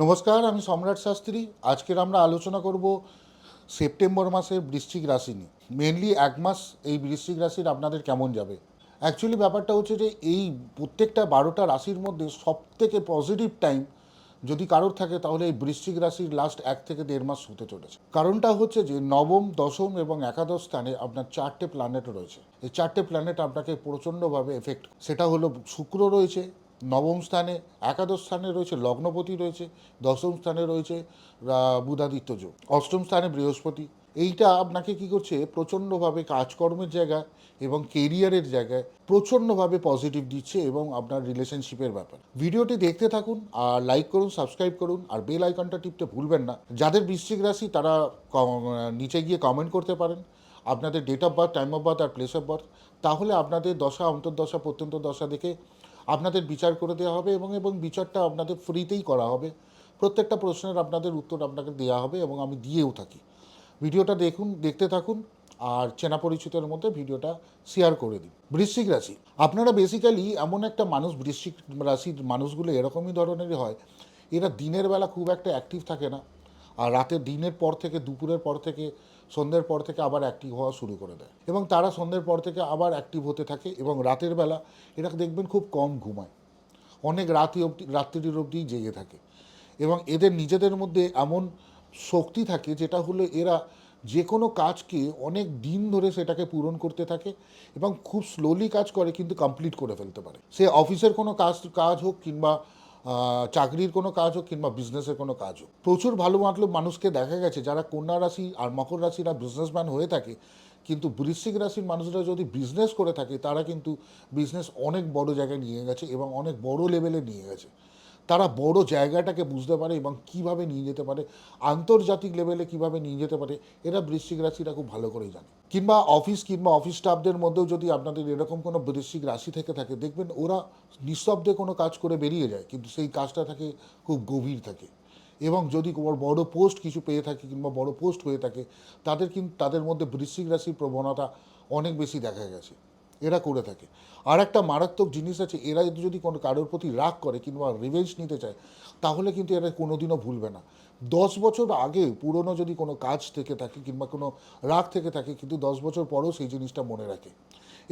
নমস্কার, আমি সম্রাট শাস্ত্রী। আজকের আমরা আলোচনা করব সেপ্টেম্বর মাসের বৃশ্চিক রাশি নিয়ে। মেনলি এক মাস এই বৃশ্চিক রাশির আপনাদের কেমন যাবে। অ্যাকচুয়ালি ব্যাপারটা হচ্ছে যে এই প্রত্যেকটা 12টা রাশির মধ্যে সবথেকে পজিটিভ টাইম যদি কারোর থাকে তাহলে এই বৃশ্চিক রাশির লাস্ট 1 থেকে 1.5 মাস হতে চলেছে। কারণটা হচ্ছে যে নবম, দশম এবং একাদশ স্থানে আপনার 4টে প্ল্যানেট রয়েছে। এই 4টে প্ল্যানেট আপনাকে প্রচণ্ডভাবে এফেক্ট, সেটা হলো শুক্র রয়েছে নবম স্থানে, একাদশ স্থানে রয়েছে লগ্নপতি রয়েছে, দশম স্থানে রয়েছে বুধাদিত্য যোগ, অষ্টম স্থানে বৃহস্পতি। এইটা আপনাকে কি করছে, প্রচণ্ডভাবে কাজকর্মের জায়গা এবং কেরিয়ারের জায়গায় প্রচণ্ডভাবে পজিটিভ দিচ্ছে এবং আপনার রিলেশনশিপের ব্যাপার। ভিডিওটি দেখতে থাকুন আর লাইক করুন, সাবস্ক্রাইব করুন আর বেল আইকনটা টিপতে ভুলবেন না। যাদের বৃশ্চিক রাশি তারা নিচে গিয়ে কমেন্ট করতে পারেন আপনাদের date of birth, time of birth আর প্লেস অফ বার্থ। তাহলে আপনাদের দশা, অন্তর্দশা, প্রত্যন্ত দশা দেখে আপনাদের বিচার করে দেওয়া হবে এবং বিচারটা আপনাদের ফ্রিতেই করা হবে। প্রত্যেকটা প্রশ্নের আপনাদের উত্তর আপনাকে দেওয়া হবে এবং আমি দিয়েও থাকি। ভিডিওটা দেখতে থাকুন আর চেনা পরিচিতের মধ্যে ভিডিওটা শেয়ার করে দিন। বৃশ্চিক রাশি, আপনারা বেসিক্যালি এমন একটা মানুষ, বৃশ্চিক রাশির মানুষগুলো এরকমই ধরনেরই হয়। এরা দিনের বেলা খুব একটা অ্যাক্টিভ থাকে না, আর রাতের দিনের পর থেকে, দুপুরের পর থেকে, সন্ধ্যের পর থেকে আবার অ্যাক্টিভ হওয়া শুরু করে দেয় এবং তারা সন্ধ্যের পর থেকে আবার অ্যাক্টিভ হতে থাকে এবং রাতের বেলা এরা দেখবেন খুব কম ঘুমায়, অনেক রাত্রির অবধি জেগে থাকে এবং এদের নিজেদের মধ্যে এমন শক্তি থাকে যেটা হলো এরা যে কোনো কাজকে অনেক দিন ধরে সেটাকে পূরণ করতে থাকে এবং খুব স্লোলি কাজ করে কিন্তু কমপ্লিট করে ফেলতে পারে। সে অফিসের কোনো কাজ হোক কিংবা চাকরির কোনো কাজ হোক কিংবা বিজনেসের কোনো কাজ হোক। প্রচুর ভালো মানুষকে দেখা গেছে যারা কন্যা রাশি আর মকর রাশিরা বিজনেসম্যান হয়ে থাকে, কিন্তু বৃশ্চিক রাশির মানুষরা যদি বিজনেস করে থাকে তারা কিন্তু বিজনেস অনেক বড় জায়গায় নিয়ে গেছে এবং অনেক বড় লেভেলে নিয়ে গেছে। তারা বড় জায়গাটাকে বুঝতে পারে এবং কিভাবে নিয়ে যেতে পারে, আন্তর্জাতিক লেভেলে কিভাবে নিয়ে যেতে পারে, এরা বৃশ্চিক রাশিরা খুব ভালো করেই জানে। কিংবা অফিস স্টাফদের মধ্যেও যদি আপনাদের এরকম কোনো বৃশ্চিক রাশি থেকে থাকে, দেখবেন ওরা নিঃশব্দে কোনো কাজ করে বেরিয়ে যায় কিন্তু সেই কাজটা থাকে খুব গভীর থাকে এবং যদি কোনো বড় পোস্ট কিছু পেয়ে থাকে কিংবা বড় পোস্ট হয়ে থাকে, তাদের মধ্যে বৃশ্চিক রাশির প্রবণতা অনেক বেশি দেখা গেছে, এরা করে থাকে। আর একটা মারাত্মক জিনিস আছে, এরা যদি কোনো কারোর প্রতি রাগ করে কিংবা রিভেঞ্জ নিতে চায় তাহলে কিন্তু এরা কোনোদিনও ভুলবে না। 10 বছর আগে পুরনো যদি কোনো কাজ থেকে থাকে কিংবা কোনো রাগ থেকে থাকে, কিন্তু 10 বছর পরেও সেই জিনিসটা মনে রাখে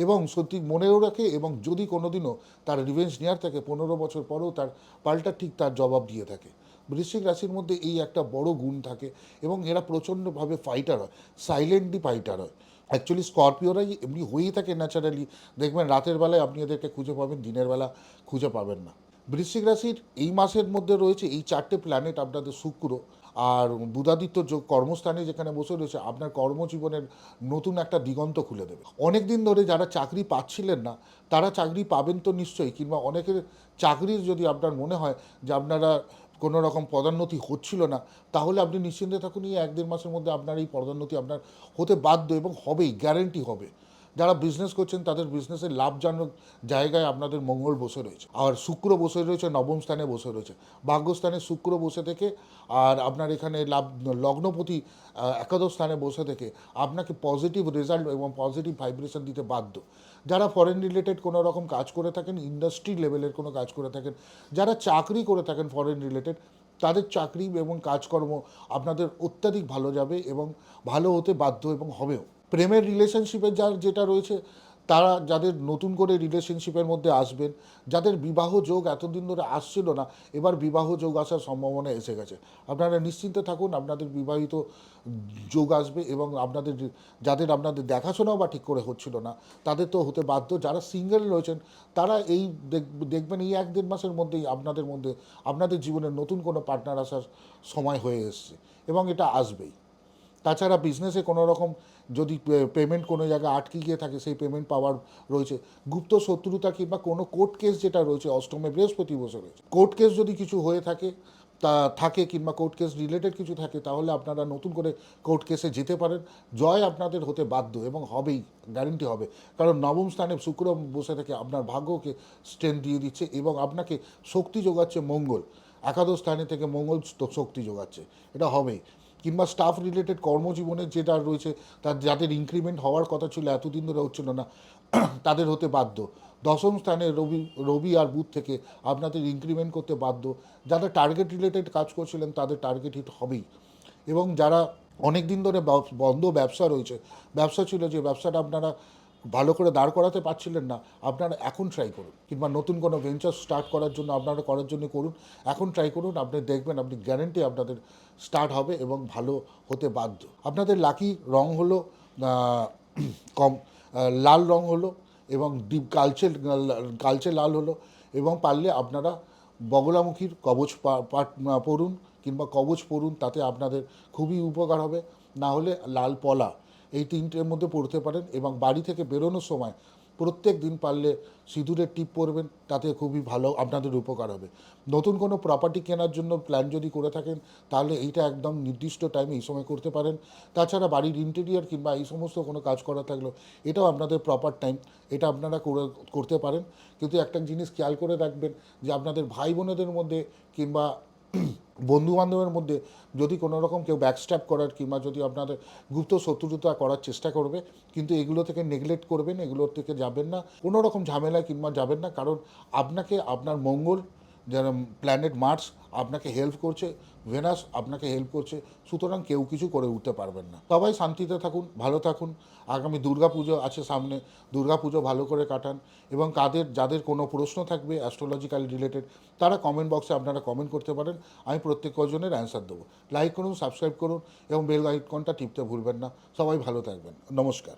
এবং সত্যি মনেও রাখে এবং যদি কোনোদিনও তার রিভেঞ্জ নেওয়ার থাকে 15 বছর পরেও তার পাল্টা ঠিক তার জবাব দিয়ে থাকে। বৃশ্চিক রাশির মধ্যে এই একটা বড় গুণ থাকে এবং এরা প্রচণ্ডভাবে ফাইটার হয়, সাইলেন্টলি ফাইটার হয়। অ্যাকচুয়ালি স্করপিওরাই এমনি হয়েই থাকে ন্যাচারালি। দেখবেন রাতের বেলায় আপনি এদেরকে খুঁজে পাবেন, দিনের বেলা খুঁজে পাবেন না। বৃশ্চিক রাশির এই মাসের মধ্যে রয়েছে এই 4টে প্ল্যানেট, আপনাদের শুক্র আর বুধাদিত্য যোগ কর্মস্থানে যেখানে বসে রয়েছে, আপনার কর্মজীবনের নতুন একটা দিগন্ত খুলে দেবে। অনেক দিন ধরে যারা চাকরি পাচ্ছিলেন না তারা চাকরি পাবেন তো নিশ্চয়ই, কিংবা অনেকের চাকরির যদি আপনার মনে হয় যে আপনারা কোনো রকম পদোন্নতি হচ্ছিল না, তাহলে আপনি নিশ্চিন্তে থাকুন, এই 1-1.5 মাসের মধ্যে আপনার এই পদোন্নতি আপনার হতে বাধ্য এবং হবেই, গ্যারেন্টি হবে। যারা বিজনেস করছেন তাদের বিজনেসের লাভজনক জায়গায় আপনাদের মঙ্গল বসে রয়েছে আর শুক্র বসে রয়েছে নবম স্থানে বসে রয়েছে, ভাগ্যস্থানে শুক্র বসে থেকে আর আপনার এখানে লগ্নপতি একাদশ স্থানে বসে থেকে আপনাকে পজিটিভ রেজাল্ট এবং পজিটিভ ভাইব্রেশন দিতে বাধ্য। যারা ফরেন রিলেটেড কোনো রকম কাজ করে থাকেন, ইন্ডাস্ট্রি লেভেলের কোনো কাজ করে থাকেন, যারা চাকরি করে থাকেন ফরেন রিলেটেড, তাদের চাকরি এবং কাজকর্ম আপনাদের অত্যাধিক ভালো যাবে এবং ভালো হতে বাধ্য এবং হবেও। প্রেমের রিলেশনশিপের যেটা রয়েছে, তারা যাদের নতুন করে রিলেশনশিপের মধ্যে আসবেন, যাদের বিবাহ যোগ এতদিন ধরে আসছিল না, এবার বিবাহ যোগ আসার সম্ভাবনা এসে গেছে। আপনারা নিশ্চিন্তে থাকুন, আপনাদের বিবাহিত যোগ আসবে এবং আপনাদের দেখাশোনাও বা ঠিক করে হচ্ছিল না তাদের তো হতে বাধ্য। যারা সিঙ্গেল রয়েছেন তারা এই দেখবেন এই 1-1.5 মাসের মধ্যেই আপনাদের জীবনের নতুন কোনো পার্টনার আসার সময় হয়ে এসছে এবং এটা আসবেই। তাছাড়া বিজনেসে কোনো রকম যদি পেমেন্ট কোনো জায়গায় আটকে গিয়ে থাকে, সেই পেমেন্ট পাওয়ার রয়েছে। গুপ্ত শত্রুতা কিংবা কোনো কোর্ট কেস যেটা রয়েছে, অষ্টমে বৃহস্পতি বসে রয়েছে, কোর্ট কেস যদি কিছু হয়ে থাকে কিংবা কোর্ট কেস রিলেটেড কিছু থাকে, তাহলে আপনারা নতুন করে কোর্ট কেসে যেতে পারেন। জয় আপনাদের হতে বাধ্য এবং হবেই, গ্যারেন্টি হবে। কারণ নবম স্থানে শুক্র বসে থেকে আপনার ভাগ্যকে স্ট্রেংথ দিয়ে দিচ্ছে এবং আপনাকে শক্তি যোগাচ্ছে মঙ্গল, একাদশ স্থানে থেকে মঙ্গল শক্তি যোগাচ্ছে, এটা হবেই। কিংবা স্টাফ রিলেটেড কর্মজীবনে যেটা রয়েছে, যাদের ইনক্রিমেন্ট হওয়ার কথা ছিল এতদিন ধরে হচ্ছিল না, তাদের হতে বাধ্য। দশম স্থানে রবি রবি আর বুধ থেকে আপনাদের ইনক্রিমেন্ট করতে বাধ্য। যারা টার্গেট রিলেটেড কাজ করছিলেন তাদের টার্গেট হিট হবেই। এবং যারা অনেক দিন ধরে বন্ধ ব্যবসা রয়েছে, ব্যবসা ছিল যে ব্যবসাটা আপনারা ভালো করে দাঁড় করাতে পারছিলেন না, আপনারা এখন ট্রাই করুন। কিংবা নতুন কোনো ভেঞ্চার স্টার্ট করার জন্য আপনারা করার জন্য করুন, এখন ট্রাই করুন। আপনি দেখবেন, আপনি গ্যারেন্টি আপনাদের স্টার্ট হবে এবং ভালো হতে বাধ্য। আপনাদের লাকি রং হলো কম লাল রং হলো, এবং ডিপ কালচে কালচে লাল হলো। এবং পারলে আপনারা বগলামুখীর কবচ পরুন কিংবা কবচ পরুন, তাতে আপনাদের খুবই উপকার হবে। না হলে লাল পলা, এই তিনটের মধ্যে পড়তে পারেন। এবং বাড়ি থেকে বেরোনোর সময় প্রত্যেক দিন পারলে সিঁদুরের টিপ পরবেন, তাতে খুবই ভালো আপনাদের উপকার হবে। নতুন কোনো প্রপার্টি কেনার জন্য প্ল্যান যদি করে থাকেন, তাহলে এইটা একদম নির্দিষ্ট টাইমে এই সময় করতে পারেন। তাছাড়া বাড়ির ইন্টেরিয়ার কিংবা এই সমস্ত কোনো কাজ করা থাকলেও এটাও আপনাদের প্রপার টাইম, এটা আপনারা করতে পারেন। কিন্তু একটা জিনিস খেয়াল করে রাখবেন যে আপনাদের ভাই বোনেদের মধ্যে কিংবা বন্ধু বান্ধবের মধ্যে যদি কোনো রকম কেউ ব্যাকস্ট্যাপ করার কিংবা যদি আপনাদের গুপ্ত শত্রুতা করার চেষ্টা করবে, কিন্তু এগুলো থেকে নেগলেক্ট করবেন, এগুলোর থেকে যাবেন না, কোনো রকম ঝামেলায় কিংবা যাবেন না। কারণ আপনাকে আপনার মঙ্গল, যারা প্ল্যানেট মার্স আপনাকে হেল্প করছে, ভেনাস আপনাকে হেল্প করছে, সুতরাং কেউ কিছু করে উঠতে পারবেন না। সবাই শান্তিতে থাকুন, ভালো থাকুন। আগামী দুর্গাপুজো আছে সামনে, দুর্গাপুজো ভালো করে কাটান। এবং যাদের কোনো প্রশ্ন থাকবে অ্যাস্ট্রোলজিক্যাল রিলেটেড, তারা কমেন্ট বক্সে আপনারা কমেন্ট করতে পারেন, আমি প্রত্যেক কজনের অ্যান্সার দেবো। লাইক করুন, সাবস্ক্রাইব করুন এবং বেল আইকনটা টিপতে ভুলবেন না। সবাই ভালো থাকবেন, নমস্কার।